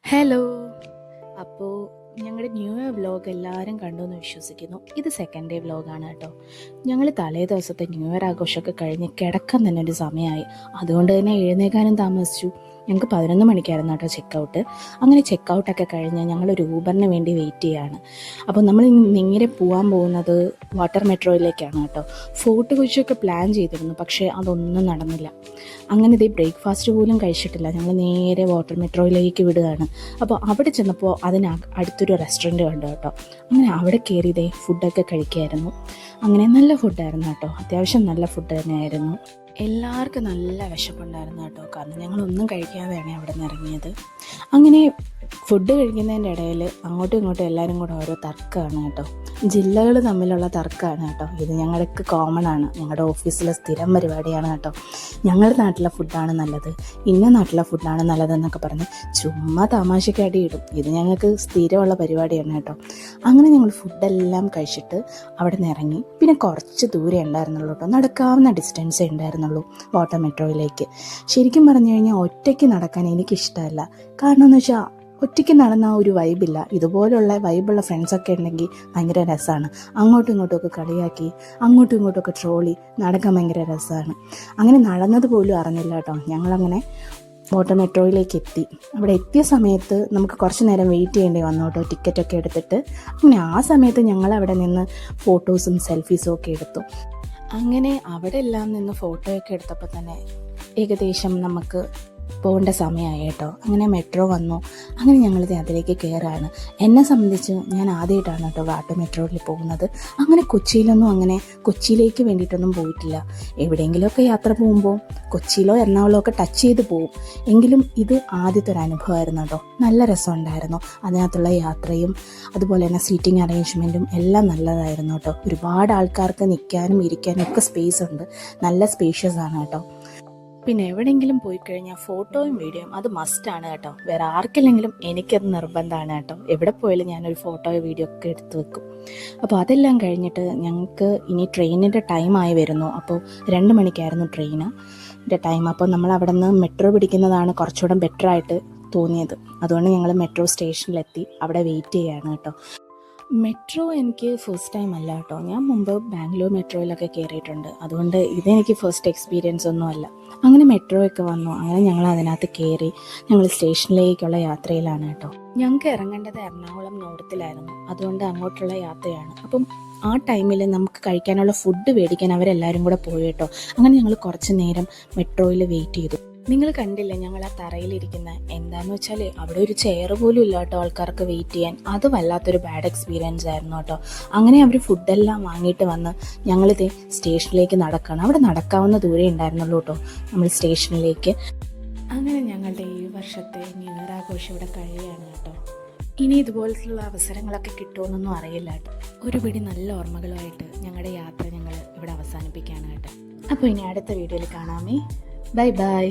Hello. അപ്പോൾ ഞങ്ങളുടെ new year vlog എല്ലാവരും കണ്ടു എന്ന് വിശ്വസിക്കുന്നു. ഇത് സെക്കൻഡ് ഡേ വ്ലോഗാണ് കേട്ടോ. ഞങ്ങൾ തലേ ദിവസത്തെ ന്യൂ ഇയർ ആഘോഷമൊക്കെ കഴിഞ്ഞ് കിടക്കാൻ തന്നെ ഒരു സമയമായി. അതുകൊണ്ട് തന്നെ എഴുന്നേക്കാനും താമസിച്ചു. ഞങ്ങൾക്ക് 11 മണിക്കായിരുന്നു കേട്ടോ ചെക്കൗട്ട്. അങ്ങനെ ചെക്കൗട്ടൊക്കെ കഴിഞ്ഞ് ഞങ്ങളൊരു ഊബറിന് വേണ്ടി വെയിറ്റ് ചെയ്യുകയാണ്. അപ്പോൾ നമ്മൾ നേരെ പോകാൻ പോകുന്നത് വാട്ടർ മെട്രോയിലേക്കാണ് കേട്ടോ. ഫോർട്ട് കൊച്ചിയൊക്കെ പ്ലാൻ ചെയ്തിരുന്നു, പക്ഷേ അതൊന്നും നടന്നില്ല. അങ്ങനെ ഇതേ ബ്രേക്ക്ഫാസ്റ്റ് പോലും കഴിച്ചിട്ടില്ല. ഞങ്ങൾ നേരെ വാട്ടർ മെട്രോയിലേക്ക് വിടുകയാണ്. അപ്പോൾ അവിടെ ചെന്നപ്പോൾ അടുത്തൊരു റെസ്റ്റോറൻറ്റ് കണ്ടു കേട്ടോ. അങ്ങനെ അവിടെ കയറി ഇതേ ഫുഡൊക്കെ കഴിക്കുമായിരുന്നു. അങ്ങനെ നല്ല ഫുഡായിരുന്നു കേട്ടോ, അത്യാവശ്യം നല്ല ഫുഡ് തന്നെയായിരുന്നു. എല്ലാവർക്കും നല്ല വിശപ്പുണ്ടായിരുന്നു കേട്ടോ, കാരണം ഞങ്ങളൊന്നും കഴിക്കാതെയാണ് അവിടെ നിന്ന് ഇറങ്ങിയത്. അങ്ങനെ ഫുഡ് കഴിക്കുന്നതിൻ്റെ ഇടയിൽ അങ്ങോട്ടും ഇങ്ങോട്ടും എല്ലാവരും കൂടെ ഓരോ തർക്കമാണ് കേട്ടോ. ജില്ലകൾ തമ്മിലുള്ള തർക്കമാണ് കേട്ടോ. ഇത് ഞങ്ങൾക്ക് കോമൺ ആണ്, ഞങ്ങളുടെ ഓഫീസിലെ സ്ഥിരം പരിപാടിയാണ് കേട്ടോ. ഞങ്ങളുടെ നാട്ടിലെ ഫുഡാണ് നല്ലത്, ഇന്ന നാട്ടിലെ ഫുഡാണ് നല്ലതെന്നൊക്കെ പറഞ്ഞ് ചുമ്മാ തമാശയ്ക്ക് അടിയിടും. ഇത് ഞങ്ങൾക്ക് സ്ഥിരമുള്ള പരിപാടിയാണ് കേട്ടോ. അങ്ങനെ ഞങ്ങൾ ഫുഡെല്ലാം കഴിച്ചിട്ട് അവിടെ നിന്ന് ഇറങ്ങി. പിന്നെ കുറച്ച് ദൂരെ ഉണ്ടായിരുന്നുള്ളൂ കേട്ടോ, നടക്കാവുന്ന ഡിസ്റ്റൻസേ ഉണ്ടായിരുന്നുള്ളൂ വാട്ടർ മെട്രോയിലേക്ക്. ശരിക്കും പറഞ്ഞു കഴിഞ്ഞാൽ ഒറ്റയ്ക്ക് നടക്കാൻ എനിക്കിഷ്ടമല്ല. കാരണം എന്ന് വെച്ചാൽ ഒറ്റയ്ക്ക് നടന്ന ഒരു വൈബില്ല. ഇതുപോലുള്ള വൈബുള്ള ഫ്രണ്ട്സൊക്കെ ഉണ്ടെങ്കിൽ ഭയങ്കര രസമാണ്. അങ്ങോട്ടും ഇങ്ങോട്ടുമൊക്കെ കളിയാക്കി അങ്ങോട്ടും ഇങ്ങോട്ടുമൊക്കെ ട്രോളി നടക്കാൻ ഭയങ്കര രസമാണ്. അങ്ങനെ നടന്നത് പോലും അറിഞ്ഞില്ല കേട്ടോ. ഞങ്ങളങ്ങനെ വാട്ടർ മെട്രോയിലേക്ക് എത്തി. അവിടെ എത്തിയ സമയത്ത് നമുക്ക് കുറച്ച് നേരം വെയിറ്റ് ചെയ്യേണ്ടി വന്നു കേട്ടോ, ടിക്കറ്റൊക്കെ എടുത്തിട്ട്. അങ്ങനെ ആ സമയത്ത് ഞങ്ങൾ അവിടെ നിന്ന് ഫോട്ടോസും സെൽഫീസും ഒക്കെ എടുത്തു. അങ്ങനെ അവിടെ എല്ലാം നിന്ന് ഫോട്ടോയൊക്കെ എടുത്തപ്പോൾ തന്നെ ഏകദേശം നമുക്ക് പോകേണ്ട സമയമായി കേട്ടോ. അങ്ങനെ മെട്രോ വന്നു. അങ്ങനെ ഞങ്ങളിത് അതിലേക്ക് കയറാണ്. എന്നെ സംബന്ധിച്ച് ഞാൻ ആദ്യമായിട്ടാണ് കേട്ടോ വാട്ടർ മെട്രോയിൽ പോകുന്നത്. അങ്ങനെ കൊച്ചിയിലേക്ക് വേണ്ടിയിട്ടൊന്നും പോയിട്ടില്ല. എവിടെയെങ്കിലുമൊക്കെ യാത്ര പോകുമ്പോൾ കൊച്ചിയിലോ എറണാകുളമോ ഒക്കെ ടച്ച് ചെയ്ത് പോകും. എങ്കിലും ഇത് ആദ്യത്തെ ഒരു അനുഭവമായിരുന്നു കേട്ടോ. നല്ല രസമുണ്ടായിരുന്നു. അതിനകത്തുള്ള യാത്രയും അതുപോലെ തന്നെ സീറ്റിംഗ് അറേഞ്ച്മെൻറ്റും എല്ലാം നല്ലതായിരുന്നു കേട്ടോ. ഒരുപാട് ആൾക്കാർക്ക് നിൽക്കാനും ഇരിക്കാനും ഒക്കെ സ്പേസ് ഉണ്ട്. നല്ല സ്പേഷ്യസ് ആണ് കേട്ടോ. പിന്നെ എവിടെയെങ്കിലും പോയി കഴിഞ്ഞാൽ ഫോട്ടോയും വീഡിയോയും അത് മസ്റ്റാണ് കേട്ടോ. വേറെ ആർക്കില്ലെങ്കിലും എനിക്കത് നിർബന്ധമാണ് കേട്ടോ. എവിടെ പോയാലും ഞാനൊരു ഫോട്ടോയോ വീഡിയോ ഒക്കെ എടുത്ത് വെക്കും. അപ്പോൾ അതെല്ലാം കഴിഞ്ഞിട്ട് ഞങ്ങൾക്ക് ഇനി ട്രെയിനിൻ്റെ ടൈമായി വരുന്നു. അപ്പോൾ 2 മണിക്കായിരുന്നു ട്രെയിനിൻ്റെ ടൈം. അപ്പോൾ നമ്മൾ അവിടെ നിന്ന് മെട്രോ പിടിക്കുന്നതാണ് കുറച്ചുകൂടെ ബെറ്ററായിട്ട് തോന്നിയത്. അതുകൊണ്ട് ഞങ്ങൾ മെട്രോ സ്റ്റേഷനിലെത്തി അവിടെ വെയിറ്റ് ചെയ്യുകയാണ് കേട്ടോ. മെട്രോ എനിക്ക് ഫസ്റ്റ് ടൈം അല്ല കേട്ടോ. ഞാൻ മുമ്പ് ബാംഗ്ലൂർ മെട്രോയിലൊക്കെ കയറിയിട്ടുണ്ട്. അതുകൊണ്ട് ഇതെനിക്ക് ഫസ്റ്റ് എക്സ്പീരിയൻസ് ഒന്നുമല്ല. അങ്ങനെ മെട്രോ ഒക്കെ വന്നു. അങ്ങനെ ഞങ്ങൾ അതിനകത്ത് കയറി ഞങ്ങൾ സ്റ്റേഷനിലേക്കുള്ള യാത്രയിലാണ് കേട്ടോ. ഞങ്ങൾക്ക് ഇറങ്ങേണ്ടത് എറണാകുളം നോർത്തിലായിരുന്നു, അതുകൊണ്ട് അങ്ങോട്ടുള്ള യാത്രയാണ്. അപ്പം ആ ടൈമിൽ നമുക്ക് കഴിക്കാനുള്ള ഫുഡ് മേടിക്കാൻ അവരെല്ലാവരും കൂടെ പോയി കേട്ടോ. അങ്ങനെ ഞങ്ങൾ കുറച്ച് നേരം മെട്രോയിൽ വെയിറ്റ് ചെയ്തു. നിങ്ങൾ കണ്ടില്ലേ ഞങ്ങൾ ആ തറയിലിരിക്കുന്ന, എന്താണെന്ന് വെച്ചാൽ അവിടെ ഒരു ചെയർ പോലും ഇല്ല കേട്ടോ ആൾക്കാർക്ക് വെയിറ്റ് ചെയ്യാൻ. അത് വല്ലാത്തൊരു ബാഡ് എക്സ്പീരിയൻസ് ആയിരുന്നു കേട്ടോ. അങ്ങനെ അവർ ഫുഡെല്ലാം വാങ്ങിയിട്ട് വന്ന് ഞങ്ങളിത് സ്റ്റേഷനിലേക്ക് നടക്കണം. അവിടെ നടക്കാവുന്ന ദൂരേ ഉണ്ടായിരുന്നുള്ളൂ കേട്ടോ നമ്മൾ സ്റ്റേഷനിലേക്ക്. അങ്ങനെ ഞങ്ങളുടെ ഈ വർഷത്തെ ന്യൂ ഇയർ ആഘോഷം ഇവിടെ കഴിയുകയാണ് കേട്ടോ. ഇനി ഇതുപോലുള്ള അവസരങ്ങളൊക്കെ കിട്ടുമെന്നൊന്നും അറിയില്ല കേട്ടോ. ഒരു പിടി നല്ല ഓർമ്മകളുമായിട്ട് ഞങ്ങളുടെ യാത്ര ഞങ്ങൾ ഇവിടെ അവസാനിപ്പിക്കുകയാണ് കേട്ടോ. അപ്പോൾ ഇനി അടുത്ത വീഡിയോയിൽ കാണാമേ. Bye bye.